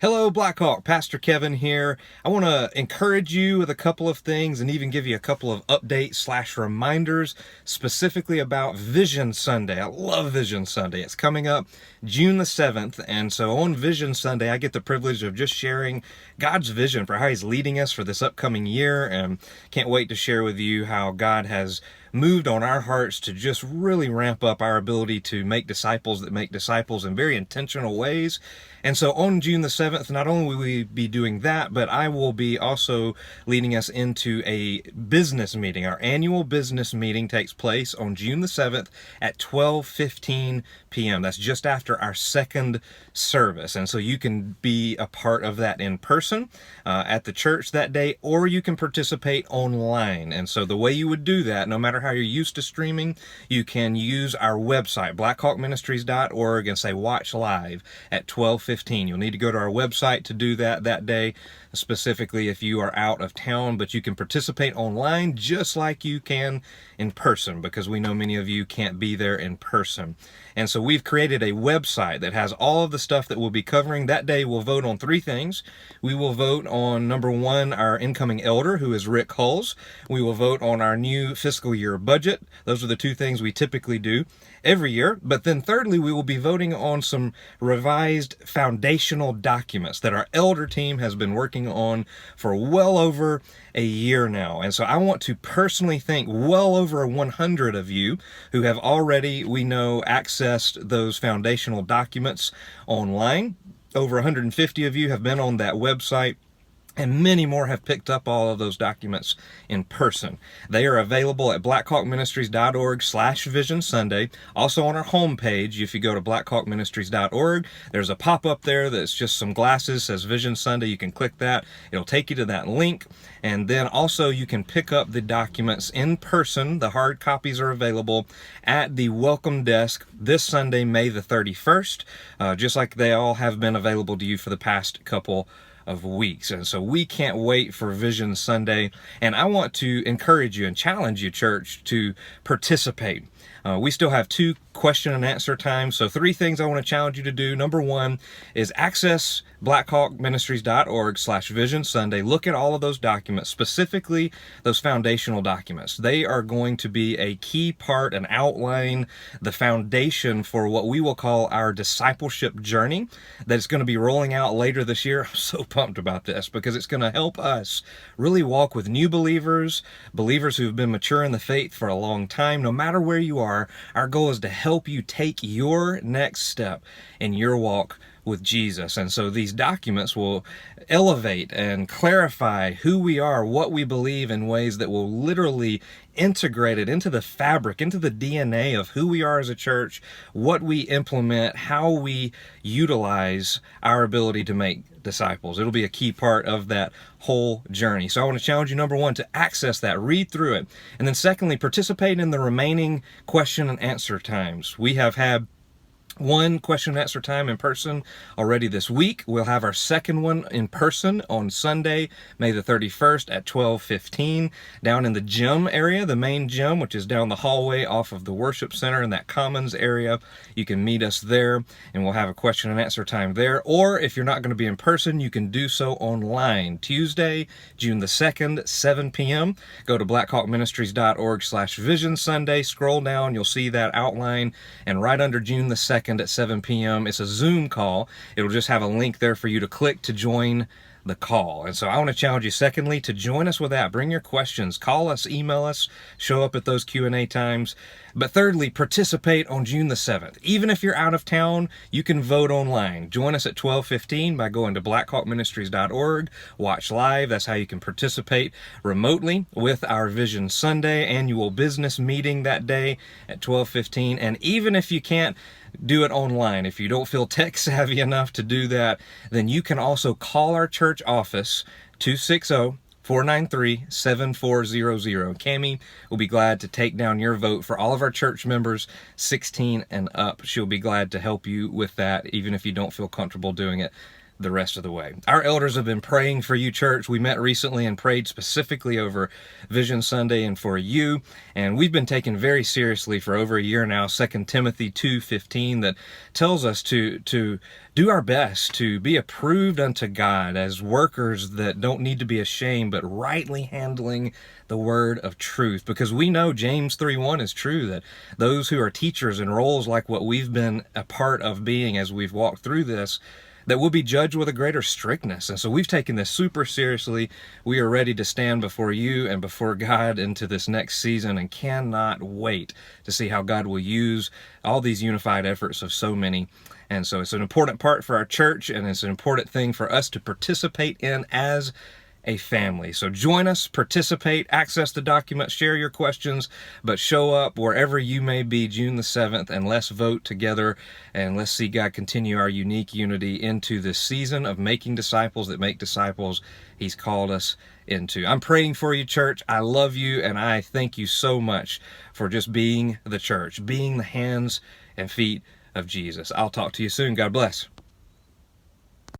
Hello, Blackhawk. Pastor Kevin here. I want to encourage you with a couple of things and even give you a couple of updates/reminders specifically about Vision Sunday. I love Vision Sunday. It's coming up June the 7th. And so on Vision Sunday, I get the privilege of just sharing God's vision for how He's leading us for this upcoming year. And can't wait to share with you how God has moved on our hearts to just really ramp up our ability to make disciples that make disciples in very intentional ways. And so on June the 7th, not only will we be doing that, but I will be also leading us into a business meeting. Our annual business meeting takes place on June the 7th at 12:15 p.m. That's just after our second service. And so you can be a part of that in person at the church that day, or you can participate online. And so the way you would do that, no matter how you're used to streaming, you can use our website, blackhawkministries.org, and say watch live at 12:15. You'll need to go to our website to do that day, specifically if you are out of town, but you can participate online just like you can in person, because we know many of you can't be there in person. And so we've created a website that has all of the stuff that we'll be covering. That day we'll vote on three things. We will vote on, number one, our incoming elder, who is Rick Hulls. We will vote on our new fiscal year budget. Those are the two things we typically do every year. But then thirdly, we will be voting on some revised foundational documents that our elder team has been working on for well over a year now. And so I want to personally thank well over 100 of you who have already, we know, accessed those foundational documents online. Over 150 of you have been on that website, and many more have picked up all of those documents in person. They are available at blackhawkministries.org/Vision Sunday. Also on our homepage, if you go to blackhawkministries.org, there's a pop-up there that's just some glasses, says Vision Sunday. You can click that. It'll take you to that link. And then also you can pick up the documents in person. The hard copies are available at the welcome desk this Sunday, May the 31st, just like they all have been available to you for the past couple of weeks. And so we can't wait for Vision Sunday. And I want to encourage you and challenge you, church, to participate. We still have 2 question and answer times. So 3 things I want to challenge you to do. Number 1 is access blackhawkministries.org/Vision Sunday. Look at all of those documents, specifically those foundational documents. They are going to be a key part and outline the foundation for what we will call our discipleship journey that is going to be rolling out later this year. I'm so pumped about this because it's going to help us really walk with new believers who've been mature in the faith for a long time. No matter where you are, our goal is to help you take your next step in your walk with Jesus. And so these documents will elevate and clarify who we are, what we believe, in ways that will literally integrate it into the fabric, into the DNA of who we are as a church, what we implement, how we utilize our ability to make disciples. It'll be a key part of that whole journey. So I want to challenge you, number 1, to access that, read through it. And then secondly, participate in the remaining question and answer times. We have had 1 question and answer time in person already this week. We'll have our second one in person on Sunday, May the 31st at 12:15 down in the gym area, the main gym, which is down the hallway off of the worship center in that commons area. You can meet us there and we'll have a question and answer time there. Or if you're not going to be in person, you can do so online. Tuesday, June the 2nd, 7 p.m. Go to blackhawkministries.org/Vision Sunday. Scroll down, you'll see that outline, and right under June the 2nd at 7 p.m. it's a Zoom call. It'll just have a link there for you to click to join the call. And so I want to challenge you, secondly, to join us with that. Bring your questions, call us, email us, show up at those Q&A times. But thirdly, participate on June the 7th. Even if you're out of town, you can vote online. Join us at 12:15 by going to blackhawkministries.org. Watch live. That's how you can participate remotely with our Vision Sunday annual business meeting that day at 12:15. And even if you can't do it online, if you don't feel tech savvy enough to do that, then you can also call our church office, 260-493-7400. Cammie will be glad to take down your vote for all of our church members 16 and up. She'll be glad to help you with that, even if you don't feel comfortable doing it the rest of the way. Our elders have been praying for you, church. We met recently and prayed specifically over Vision Sunday and for you, and we've been taken very seriously for over a year now, 2 Timothy 2:15, that tells us to do our best to be approved unto God as workers that don't need to be ashamed, but rightly handling the word of truth. Because we know James 3:1 is true, that those who are teachers in roles like what we've been a part of being as we've walked through this, that we'll be judged with a greater strictness. And so we've taken this super seriously. We are ready to stand before you and before God into this next season, and cannot wait to see how God will use all these unified efforts of so many. And so it's an important part for our church, and it's an important thing for us to participate in as a family. So join us, participate, access the documents, share your questions, but show up wherever you may be June the 7th, and let's vote together, and let's see God continue our unique unity into this season of making disciples that make disciples He's called us into. I'm praying for you, church. I love you, and I thank you so much for just being the church, being the hands and feet of Jesus. I'll talk to you soon. God bless.